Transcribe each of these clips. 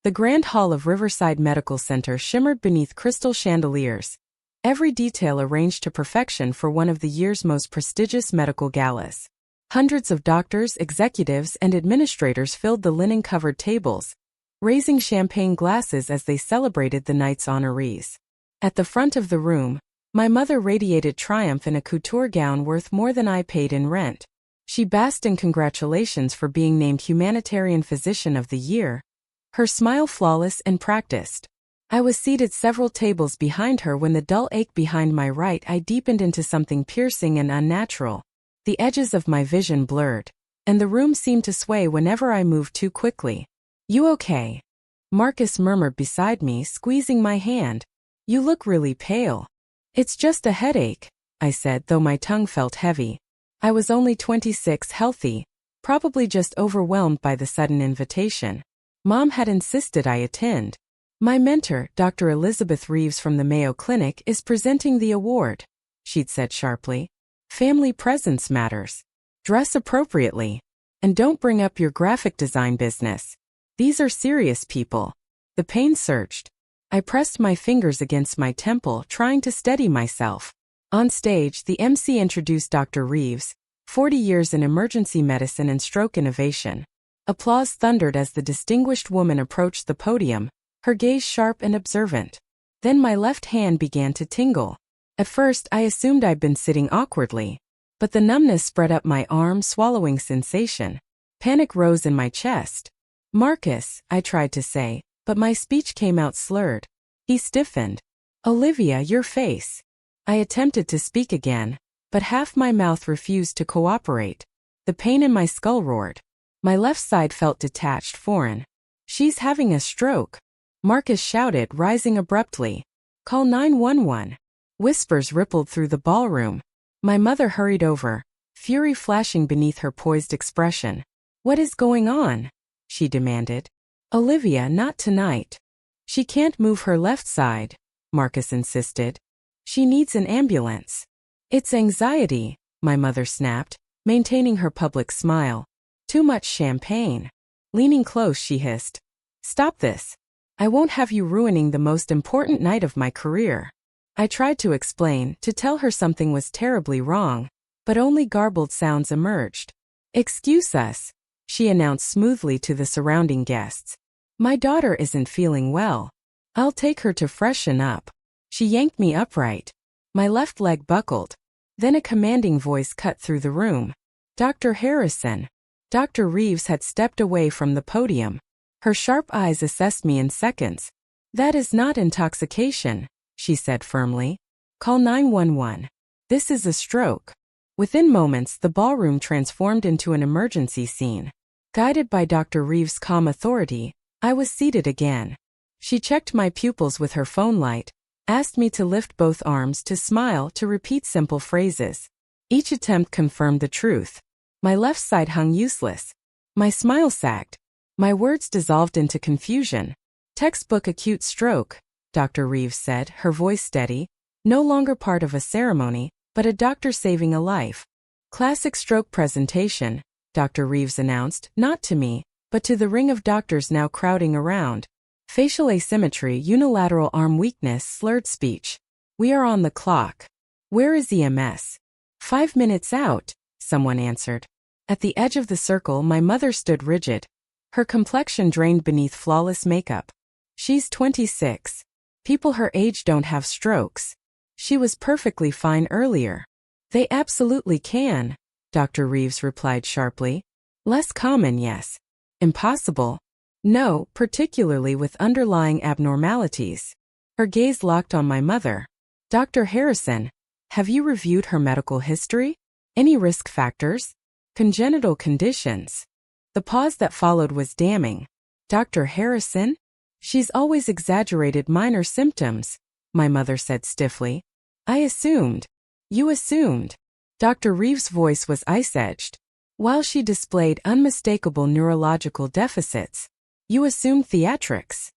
The grand hall of Riverside Medical Center shimmered beneath crystal chandeliers, every detail arranged to perfection for one of the year's most prestigious medical galas. Hundreds of doctors, executives, and administrators filled the linen-covered tables, raising champagne glasses as they celebrated the night's honorees. At the front of the room, my mother radiated triumph in a couture gown worth more than I paid in rent. She basked in congratulations for being named Humanitarian Physician of the Year, her smile flawless and practiced. I was seated several tables behind her when the dull ache behind my right eye deepened into something piercing and unnatural. The edges of my vision blurred, and the room seemed to sway whenever I moved too quickly. "You okay?" Marcus murmured beside me, squeezing my hand. "You look really pale." "It's just a headache," I said, though my tongue felt heavy. I was only 26, healthy, probably just overwhelmed by the sudden invitation. Mom had insisted I attend. "My mentor, Dr. Elizabeth Reeves from the Mayo Clinic, is presenting the award," she'd said sharply. "Family presence matters. Dress appropriately. And don't bring up your graphic design business. These are serious people." The pain surged. I pressed my fingers against my temple, trying to steady myself. On stage, the MC introduced Dr. Reeves, 40 years in emergency medicine and stroke innovation. Applause thundered as the distinguished woman approached the podium, her gaze sharp and observant. Then my left hand began to tingle. At first, I assumed I'd been sitting awkwardly, but the numbness spread up my arm, swallowing sensation. Panic rose in my chest. "Marcus," I tried to say, but my speech came out slurred. He stiffened. "Olivia, your face." I attempted to speak again, but half my mouth refused to cooperate. The pain in my skull roared. My left side felt detached, foreign. "She's having a stroke," Marcus shouted, rising abruptly. "Call 911. Whispers rippled through the ballroom. My mother hurried over, fury flashing beneath her poised expression. "What is going on?" she demanded. "Olivia, not tonight." "She can't move her left side," Marcus insisted. "She needs an ambulance." "It's anxiety," my mother snapped, maintaining her public smile. "Too much champagne." Leaning close, she hissed. "Stop this. I won't have you ruining the most important night of my career." I tried to explain, to tell her something was terribly wrong, but only garbled sounds emerged. "Excuse us," she announced smoothly to the surrounding guests. "My daughter isn't feeling well. I'll take her to freshen up." She yanked me upright. My left leg buckled. Then a commanding voice cut through the room. "Dr. Harrison." Dr. Reeves had stepped away from the podium. Her sharp eyes assessed me in seconds. "That is not intoxication," she said firmly. "Call 911. This is a stroke." Within moments, the ballroom transformed into an emergency scene. Guided by Dr. Reeves' calm authority, I was seated again. She checked my pupils with her phone light, asked me to lift both arms, to smile, to repeat simple phrases. Each attempt confirmed the truth. My left side hung useless. My smile sagged. My words dissolved into confusion. "Textbook acute stroke," Dr. Reeves said, her voice steady. "No longer part of a ceremony, but a doctor saving a life." "Classic stroke presentation," Dr. Reeves announced, not to me, but to the ring of doctors now crowding around. Facial asymmetry, unilateral arm weakness, slurred speech. "We are on the clock." "Where is EMS?" "5 minutes out," someone answered. At the edge of the circle, my mother stood rigid. Her complexion drained beneath flawless makeup. "She's 26. People her age don't have strokes. She was perfectly fine earlier." "They absolutely can," Dr. Reeves replied sharply. "Less common, yes. Impossible. No, particularly with underlying abnormalities." Her gaze locked on my mother. "Dr. Harrison, have you reviewed her medical history? Any risk factors? Congenital conditions?" The pause that followed was damning. "Dr. Harrison? She's always exaggerated minor symptoms," my mother said stiffly. "I assumed." "You assumed." Dr. Reeves' voice was ice-edged. "While she displayed unmistakable neurological deficits, you assumed theatrics."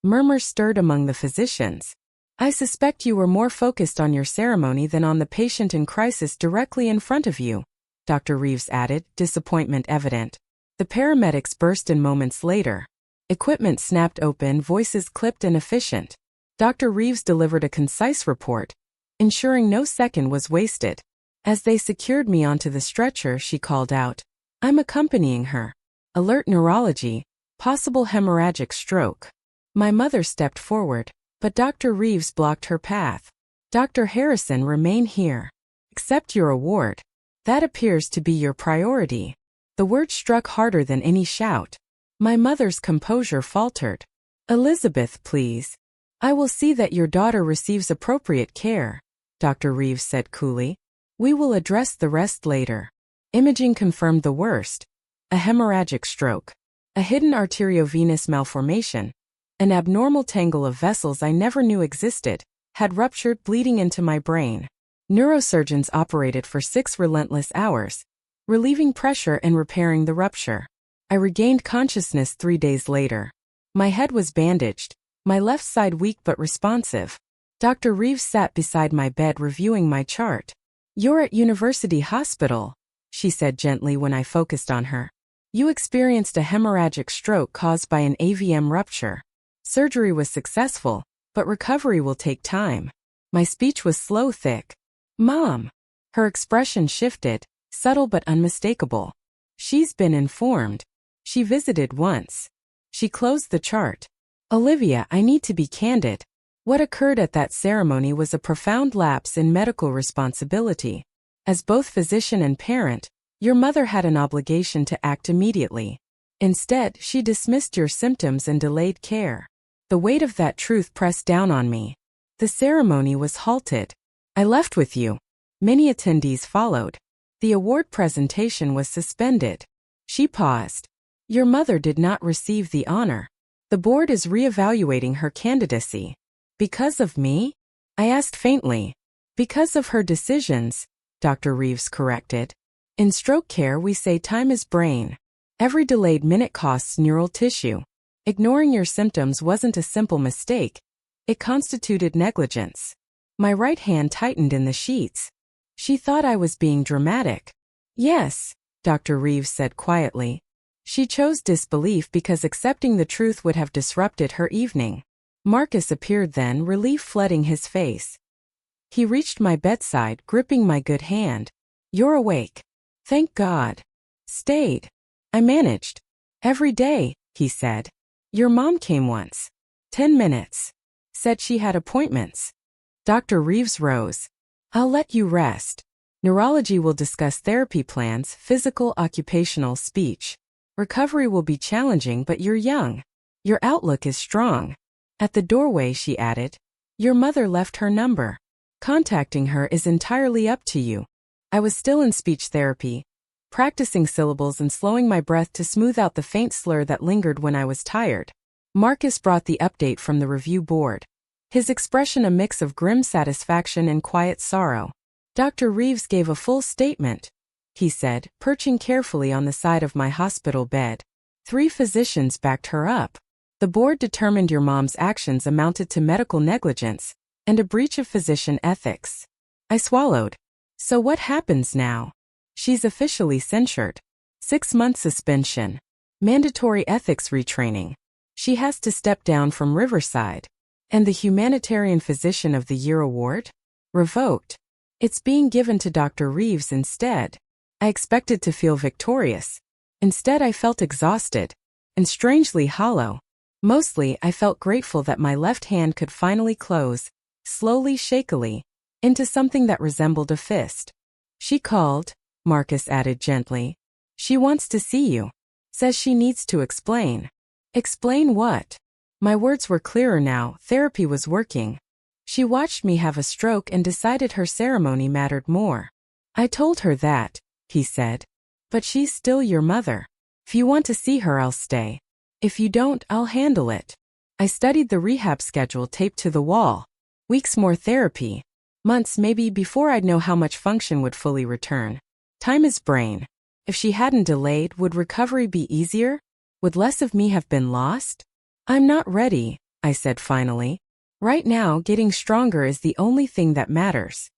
Murmurs stirred among the physicians. "I suspect you were more focused on your ceremony than on the patient in crisis directly in front of you," Dr. Reeves added, disappointment evident. The paramedics burst in moments later. Equipment snapped open, voices clipped and efficient. Dr. Reeves delivered a concise report, ensuring no second was wasted. As they secured me onto the stretcher, she called out, "I'm accompanying her. Alert neurology, possible hemorrhagic stroke." My mother stepped forward, but Dr. Reeves blocked her path. "Dr. Harrison, remain here. Accept your award. That appears to be your priority." The word struck harder than any shout. My mother's composure faltered. "Elizabeth, please. I will see that your daughter receives appropriate care," Dr. Reeves said coolly. "We will address the rest later." Imaging confirmed the worst. A hemorrhagic stroke. A hidden arteriovenous malformation. An abnormal tangle of vessels I never knew existed had ruptured, bleeding into my brain. Neurosurgeons operated for 6 relentless hours, relieving pressure and repairing the rupture. I regained consciousness 3 days later. My head was bandaged, my left side weak but responsive. Dr. Reeves sat beside my bed reviewing my chart. "You're at University Hospital," she said gently when I focused on her. "You experienced a hemorrhagic stroke caused by an AVM rupture. Surgery was successful, but recovery will take time." My speech was slow, thick. "Mom." Her expression shifted, subtle but unmistakable. "She's been informed. She visited once." She closed the chart. "Olivia, I need to be candid. What occurred at that ceremony was a profound lapse in medical responsibility. As both physician and parent, your mother had an obligation to act immediately. Instead, she dismissed your symptoms and delayed care." The weight of that truth pressed down on me. The ceremony was halted. "I left with you." Many attendees followed. The award presentation was suspended. She paused. "Your mother did not receive the honor. The board is reevaluating her candidacy." "Because of me?" I asked faintly. "Because of her decisions," Dr. Reeves corrected. "In stroke care we say time is brain. Every delayed minute costs neural tissue. Ignoring your symptoms wasn't a simple mistake. It constituted negligence." My right hand tightened in the sheets. She thought I was being dramatic. "Yes," Dr. Reeves said quietly. She chose disbelief because accepting the truth would have disrupted her evening. Marcus appeared then, relief flooding his face. He reached my bedside, gripping my good hand. "You're awake." "Thank God." "Stayed." "I managed." "Every day," he said. "Your mom came once. 10 minutes. Said she had appointments." Dr. Reeves rose. "I'll let you rest. Neurology will discuss therapy plans, physical, occupational, speech. Recovery will be challenging, but you're young. Your outlook is strong." At the doorway, she added, "Your mother left her number. Contacting her is entirely up to you." I was still in speech therapy, practicing syllables and slowing my breath to smooth out the faint slur that lingered when I was tired. Marcus brought the update from the review board, his expression a mix of grim satisfaction and quiet sorrow. "Dr. Reeves gave a full statement," he said, perching carefully on the side of my hospital bed. "3 physicians backed her up. The board determined your mom's actions amounted to medical negligence and a breach of physician ethics." I swallowed. "So what happens now?" "She's officially censured. 6-month suspension. Mandatory ethics retraining. She has to step down from Riverside. And the Humanitarian Physician of the Year award? Revoked. It's being given to Dr. Reeves instead." I expected to feel victorious. Instead, I felt exhausted and strangely hollow. Mostly, I felt grateful that my left hand could finally close, slowly, shakily, into something that resembled a fist. "She called," Marcus added gently. "She wants to see you. Says she needs to explain." "Explain what?" My words were clearer now. Therapy was working. "She watched me have a stroke and decided her ceremony mattered more." "I told her that," he said. "But she's still your mother. If you want to see her, I'll stay. If you don't, I'll handle it." I studied the rehab schedule taped to the wall. Weeks more therapy. Months maybe before I'd know how much function would fully return. Time is brain. If she hadn't delayed, would recovery be easier? Would less of me have been lost? "I'm not ready," I said finally. "Right now, getting stronger is the only thing that matters."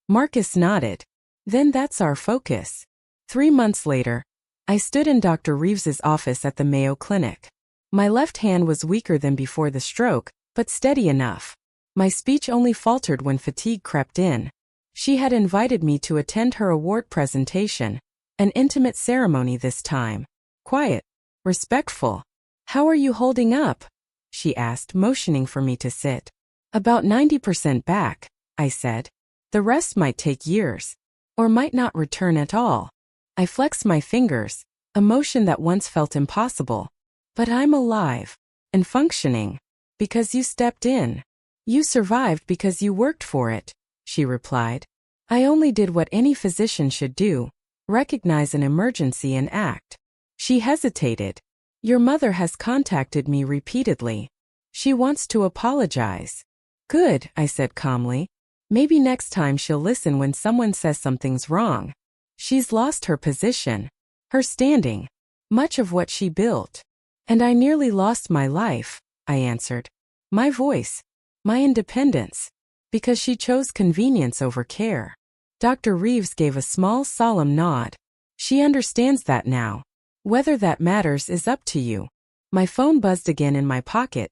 Marcus nodded. "Then that's our focus." 3 months later, I stood in Dr. Reeves's office at the Mayo Clinic. My left hand was weaker than before the stroke, but steady enough. My speech only faltered when fatigue crept in. She had invited me to attend her award presentation, an intimate ceremony this time. Quiet, respectful. "How are you holding up?" she asked, motioning for me to sit. "About 90% back," I said. "The rest might take years, or might not return at all." I flexed my fingers, a motion that once felt impossible. "But I'm alive and functioning because you stepped in. You survived because you worked for it," she replied. "I only did what any physician should do, recognize an emergency and act." She hesitated. "Your mother has contacted me repeatedly. She wants to apologize." "Good," I said calmly. "Maybe next time she'll listen when someone says something's wrong. She's lost her position, her standing, much of what she built." "And I nearly lost my life," I answered. "My voice, my independence, because she chose convenience over care." Dr. Reeves gave a small, solemn nod. "She understands that now. Whether that matters is up to you." My phone buzzed again in my pocket.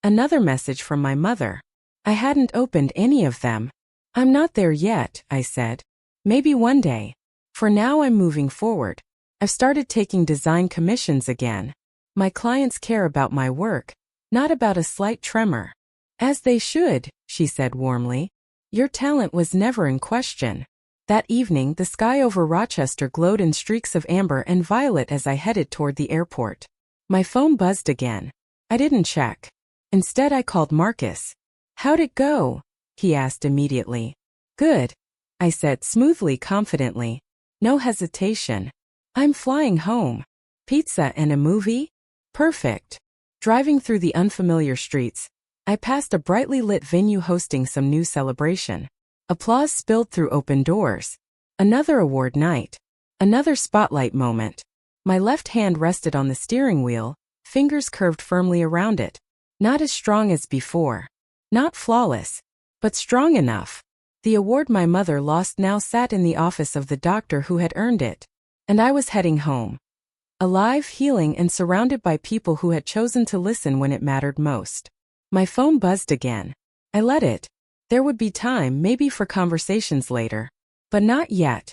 Another message from my mother. I hadn't opened any of them. "I'm not there yet," I said. "Maybe one day. For now I'm moving forward. I've started taking design commissions again. My clients care about my work, not about a slight tremor." "As they should," she said warmly. "Your talent was never in question." That evening, the sky over Rochester glowed in streaks of amber and violet as I headed toward the airport. My phone buzzed again. I didn't check. Instead, I called Marcus. "How'd it go?" he asked immediately. "Good," I said smoothly, confidently. No hesitation. "I'm flying home. Pizza and a movie? Perfect." Driving through the unfamiliar streets, I passed a brightly lit venue hosting some new celebration. Applause spilled through open doors. Another award night. Another spotlight moment. My left hand rested on the steering wheel, fingers curved firmly around it. Not as strong as before. Not flawless, but strong enough. The award my mother lost now sat in the office of the doctor who had earned it. And I was heading home. Alive, healing, and surrounded by people who had chosen to listen when it mattered most. My phone buzzed again. I let it. There would be time, maybe, for conversations later. But not yet.